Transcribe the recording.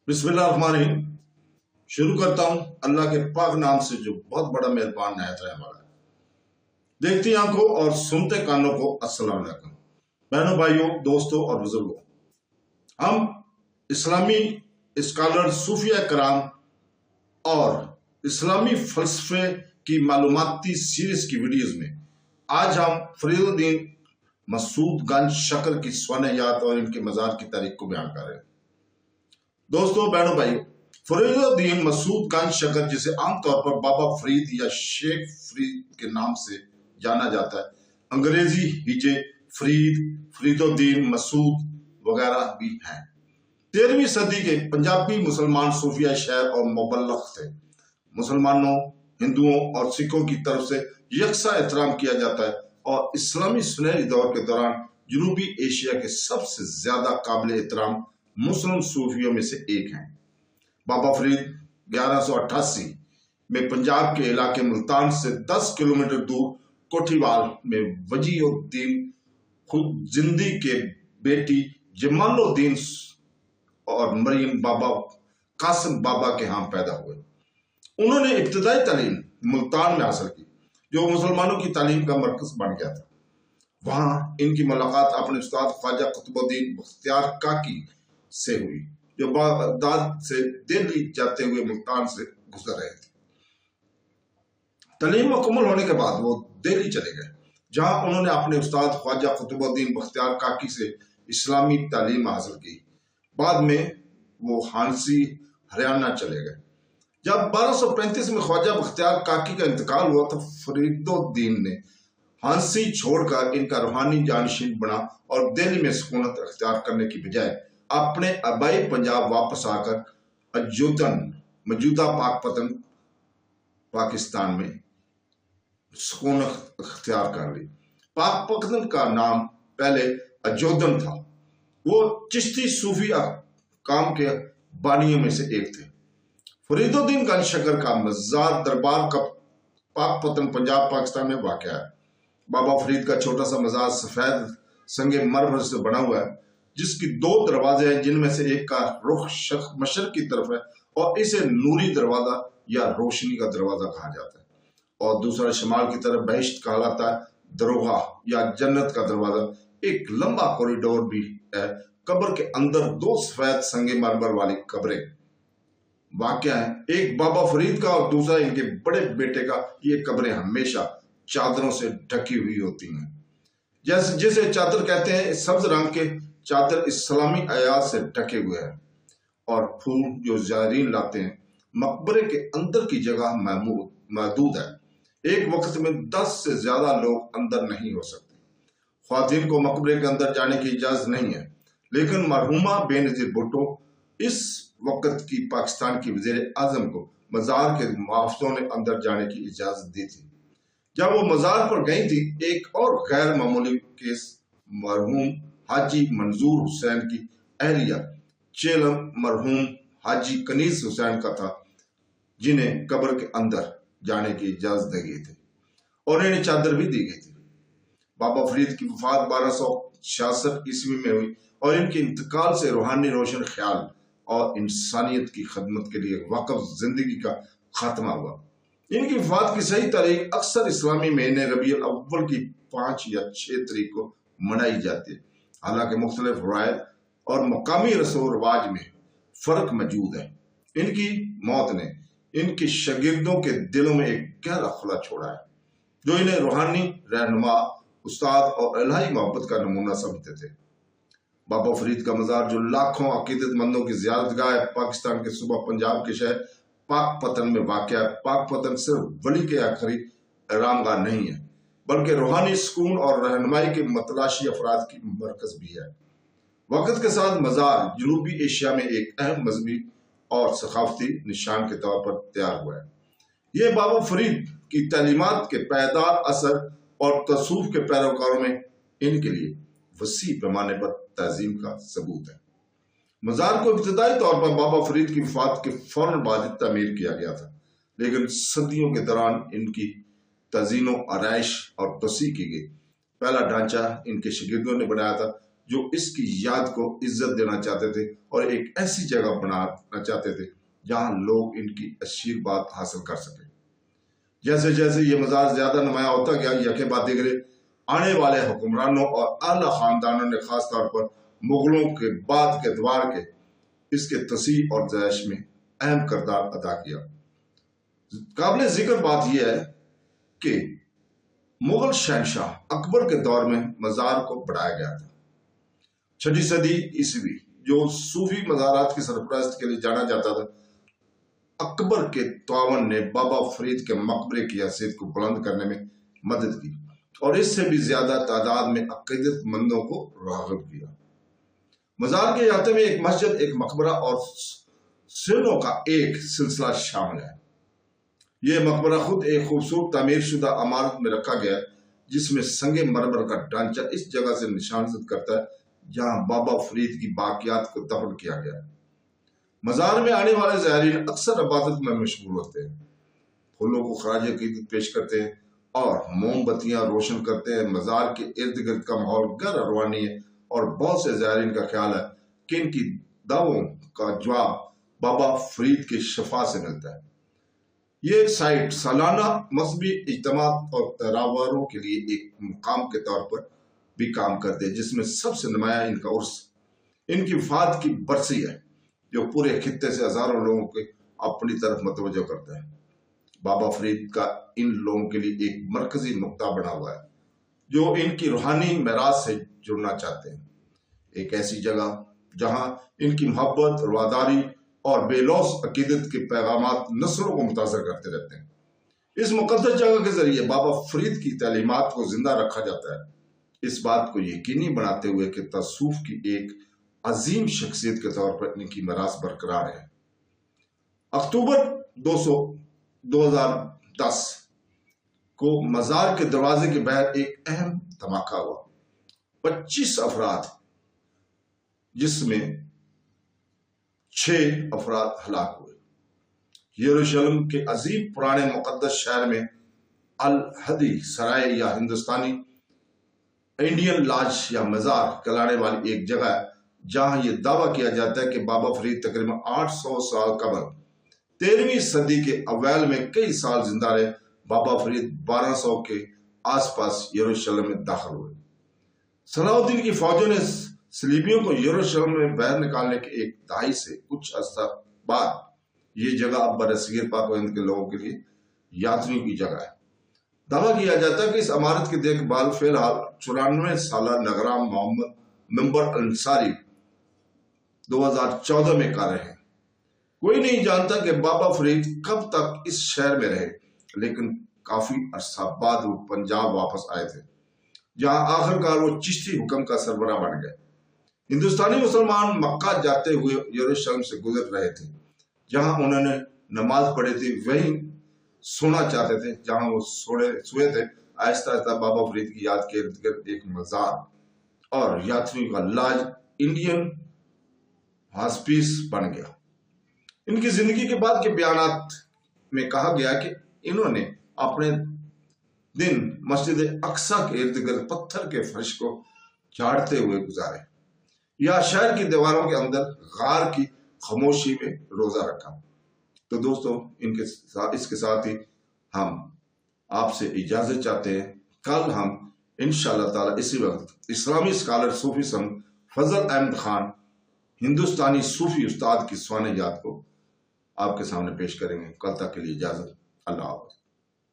बिस्मिल्लाहिर्रहमानिर्रहीम। शुरू करता हूँ अल्लाह के पाक नाम से जो बहुत बड़ा मेहरबान नहायत रहम वाला है। देखती आंखों और सुनते कानों को अस्सलाम वालेकुम। बहनों, भाइयों, दोस्तों और बुजुर्गों, हम इस्लामी स्कॉलर, सूफिया कराम और इस्लामी फलसफे की मालूमाती सीरीज की वीडियोज में आज हम फरीदुद्दीन मसूद गंज शकर की स्वान याद और इनके मज़ार की तारीख को बयान कर रहे हैं। दोस्तों, बहनों, भाइयों, फरीदुद्दीन मसूद गंज शकर, जिसे आमतौर पर बाबा फरीद या शेख फरीद के नाम से जाना जाता है, अंग्रेजी हिजे फरीद, फरीदुद्दीन मसूद वगैरह भी हैं। 13वीं सदी के पंजाबी मुसलमान सूफिया शायर और मुबल्लिग थे। मुसलमानों, हिंदुओं और सिखों की तरफ से यकसा एहतराम किया जाता है और इस्लामी सुनहरी दौर के दौरान जनूबी एशिया के सबसे ज्यादा काबिल एहतराम मुस्लिम सूफियों में से एक हैं। बाबा फरीद 1188 में पंजाब के इलाके मुल्तान से 10 किलोमीटर दूर कोठीवाल में वजीउद्दीन खुद जिंदी के बेटी जमालुद्दीन और मरियम बाबा कासिम बाबा के यहाँ पैदा हुए। उन्होंने इब्तदाई तालीम मुल्तान में हासिल की, जो मुसलमानों की तालीम का मरकज बन गया था। वहां इनकी मुलाकात अपने उस्ताद ख्वाजा कुतुबुद्दीन बख्तियार काकी से हुई, जो बगदाद से दिल्ली जाते हुए मुल्तान से गुजर रहे थे। तालीम मुकम्मल होने के बाद वो दिल्ली चले गए, जहां उन्होंने अपने उस्ताद ख्वाजा कुतुबुद्दीन बख्तियार काकी से इस्लामी तालीम हासिल की। बाद में वो हांसी हरियाणा चले गए। जब 1235 में ख्वाजा बख्तियार काकी का इंतकाल हुआ तो फरीदुद्दीन ने हांसी छोड़कर इनका रूहानी जानशीन बना और दिल्ली में सुकूनत अख्तियार करने की बजाय अपने आबाई पंजाब वापस आकर अजोदन, मौजूदा पाकपतन पाकिस्तान में सुकूनत अख्तियार कर ली। पाकपतन का नाम पहले अजोदन था। वो चिश्ती सूफी काम के बानियों में से एक थे। फरीदुद्दीन गंज शकर का मज़ार दरबार का पाकपतन पंजाब पाकिस्तान में वाक़या है। बाबा फरीद का छोटा सा मज़ार सफेद संगे मरमर से बना हुआ है, जिसकी 2 दरवाजे हैं, जिनमें से एक का रुख मशरक की तरफ है और इसे नूरी दरवाजा या रोशनी का दरवाजा कहा जाता है, और दूसरा शमाल की तरफ बहिश्त कहलाता है, दरोगा या जन्नत का दरवाजा। एक लंबा कॉरिडोर भी है। कब्र के अंदर 2 सफेद संगे मरमर वाली कब्रें वाक़या है, एक बाबा फरीद का और दूसरा इनके बड़े बेटे का। ये कब्रें हमेशा चादरों से ढकी हुई होती हैं, जैसे जिसे चादर कहते हैं। सब्ज रंग के चादर इस्लामी आयात से ढके हुए हैं और फूल जो ज़ायरीन लाते हैं। मकबरे के अंदर की जगह महदूद है। एक वक्त में 10 से ज्यादा लोग अंदर नहीं हो सकते। ख्वातीन को मकबरे के अंदर जाने की इजाजत नहीं है, लेकिन मरहुमा बेनज़ीर भुट्टो, इस वक्त की पाकिस्तान की वज़ीर आज़म, को मज़ार के मुहाफ़िज़ों ने अंदर जाने की इजाजत दी थी। जब वो मज़ार पर गई थी, एक और गैर मामूली केस मरहूम हाजी मंजूर हुसैन की अहलिया चेलम मरहूम हाजी कनीज हुसैन का था, जिन्हें कब्र के अंदर जाने की इजाजत दी गई थी और इन्हें चादर भी दी गई थी। बाबा फरीद की वफात 1266 ईस्वी में हुई और इनके इंतकाल से रूहानी रोशन ख्याल और इंसानियत की खदमत के लिए वक़्फ़ जिंदगी का खात्मा हुआ। इनकी वफात की सही तारीख अक्सर इस्लामी महीने रबीउल अव्वल की 5 या 6 तारीख को मनाई जाती है। हालांकि मुख्तलिफ रवायत और मकामी रस्म रवाज में फर्क मौजूद है। इनकी मौत ने इनके शागिर्दों के दिलों में एक गहरा खुला छोड़ा है, जो इन्हें रूहानी रहनुमा, उस्ताद और इलाही मोहब्बत का नमूना समझते थे। बाबा फरीद का मज़ार, जो लाखों अकीदतमंदों की ज़ियारतगाह है, पाकिस्तान के सूबा पंजाब के शहर पाकपतन में वाक़या है। पाकपतन सिर्फ वली के आखिरी आरामगाह नहीं है, बल्कि रूहानी सुकून और रहनुमाई के मतलाशी अफराद की मरकज भी है। वक्त के साथ मज़ार जनूबी एशिया में एक अहम मजहबी और सकाफती निशान के तौर पर तैयार हुआ है। ये बाबा फरीद की तालीमात के पायदार असर और तसूफ के पैरोकारों में इनके लिए वसी पैमाने पर ताज़ीम का सबूत है। मज़ार को इब्तदाई तौर पर बाबा फरीद की वफात के फौरन बाद तामीर किया गया था, लेकिन सदियों के दौरान इनकी तज़ीनो आराइश और तोसी की गई। पहला ढांचा इनके शागिर्दों ने बनाया था, جو اس کی یاد کو عزت دینا چاہتے تھے اور ایک ایسی جگہ بنانا چاہتے تھے جہاں لوگ ان کی آشیرواد حاصل کر سکیں۔ جیسے جیسے یہ مزار زیادہ نمایاں ہوتا گیا، یکے بعد دیگرے آنے والے حکمرانوں اور اعلیٰ خاندانوں نے خاص طور پر مغلوں کے بعد کے ادوار کے اس کے تصحیح اور زائش میں اہم کردار ادا کیا۔ قابل ذکر بات یہ ہے کہ مغل شہنشاہ اکبر کے دور میں مزار کو بڑھایا گیا تھا۔ 6 صدی عیسوی جو صوفی مزارات کی سرپرست کے لیے جانا جاتا تھا، اکبر کے تعاون نے بابا فرید کے مقبرے کی حیثیت کو بلند کرنے میں مدد کی اور اس سے بھی زیادہ تعداد میں عقیدت مندوں کو راغب کیا۔ مزار کے احاطے میں ایک مسجد، ایک مقبرہ اور سرنوں کا ایک سلسلہ شامل ہے۔ یہ مقبرہ خود ایک خوبصورت تعمیر شدہ عمارت میں رکھا گیا ہے جس میں سنگ مرمر کا ڈھانچہ اس جگہ سے نشاندہی کرتا ہے جہاں بابا فرید کی باقیات کو دفن کیا گیا ہے۔ مزار میں آنے والے زائرین اکثر عبادت میں مشغول ہوتے ہیں، پھولوں کو خراج عقیدت پیش کرتے ہیں اور موم بتیاں روشن کرتے ہیں۔ مزار کے ارد گرد کا ماحول گر روانی ہے اور بہت سے زائرین کا خیال ہے کہ ان کی دعووں کا جواب بابا فرید کے شفا سے ملتا ہے۔ یہ سائٹ سالانہ مذہبی اجتماعات اور تہواروں کے لیے ایک مقام کے طور پر بھی کام کرتے ہیں، جس میں سب سے نمایاں ان کا عرس، ان کی وفات کی برسی ہے جو پورے خطے سے ہزاروں لوگوں کو اپنی طرف متوجہ کرتا ہے۔ بابا فرید کا ان لوگوں کے لیے ایک مرکزی نقطہ بنا ہوا ہے جو ان کی روحانی میراث سے جڑنا چاہتے ہیں، ایک ایسی جگہ جہاں ان کی محبت، رواداری اور بے لوث عقیدت کے پیغامات نسلوں کو متاثر کرتے رہتے ہیں۔ اس مقدس جگہ کے ذریعے بابا فرید کی تعلیمات کو زندہ رکھا جاتا ہے، اس بات کو یقینی بناتے ہوئے کہ تصوف کی ایک عظیم شخصیت کے طور پر ان کی میراث برقرار ہے۔ اکتوبر 2010 کو مزار کے دروازے کے باہر ایک اہم دھماکہ ہوا، 25 افراد جس میں 6 افراد ہلاک ہوئے۔ یروشلم کے عظیم پرانے مقدس شہر میں الہدی سرائے یا ہندوستانی انڈین لاج یا مزار کہلانے والی ایک جگہ ہے جہاں یہ دعویٰ کیا جاتا ہے کہ بابا فرید تقریباً 800 سال قبل 13ویں صدی کے اوائل میں کئی سال زندہ رہے۔ بابا فرید 1200 کے آس پاس یروشلم میں داخل ہوئے۔ صلاح الدین کی فوجوں نے صلیبیوں کو یروشلم میں باہر نکالنے کے ایک دہائی سے کچھ عرصہ بعد یہ جگہ اب برصغیر پاک و ہند کے لوگوں کے لیے یاتریوں کی جگہ ہے۔ دعویٰ کیا جاتا ہے کہ اس عمارت کی دیکھ بھال فی الحال 94 سالہ نگران محمد ممبر انصاری 2014 میں کر رہے ہیں۔ کوئی نہیں جانتا کہ بابا فرید کب تک اس شہر میں رہے، لیکن کافی عرصہ بعد وہ پنجاب واپس آئے تھے جہاں آخرکار وہ چشتی حکم کا سربراہ بن گئے۔ ہندوستانی مسلمان مکہ جاتے ہوئے یروشلم سے گزر رہے تھے جہاں انہوں نے نماز پڑھی تھی، وہیں سونا چاہتے تھے جہاں وہ سوئے تھے۔ آہستہ آہستہ بابا فرید کی یاد کے ارد گرد ایک مزار اور یاتریوں کا لاج انڈین ہاسپیس بن گیا۔ ان کی زندگی کے بعد کے بیانات میں کہا گیا کہ انہوں نے اپنے دن مسجد اقصی کے ارد گرد پتھر کے فرش کو جھاڑتے ہوئے گزارے یا شہر کی دیواروں کے اندر غار کی خاموشی میں روزہ رکھا۔ تو دوستو اس کے ساتھ ہی ہم آپ سے اجازت چاہتے ہیں۔ کل ہم انشاءاللہ تعالی اسی وقت اسلامی اسکالر صوفی سنت فضل احمد خان ہندوستانی صوفی استاد کی سوانح یاد کو آپ کے سامنے پیش کریں گے۔ کل تک کے لیے اجازت، اللہ حافظ۔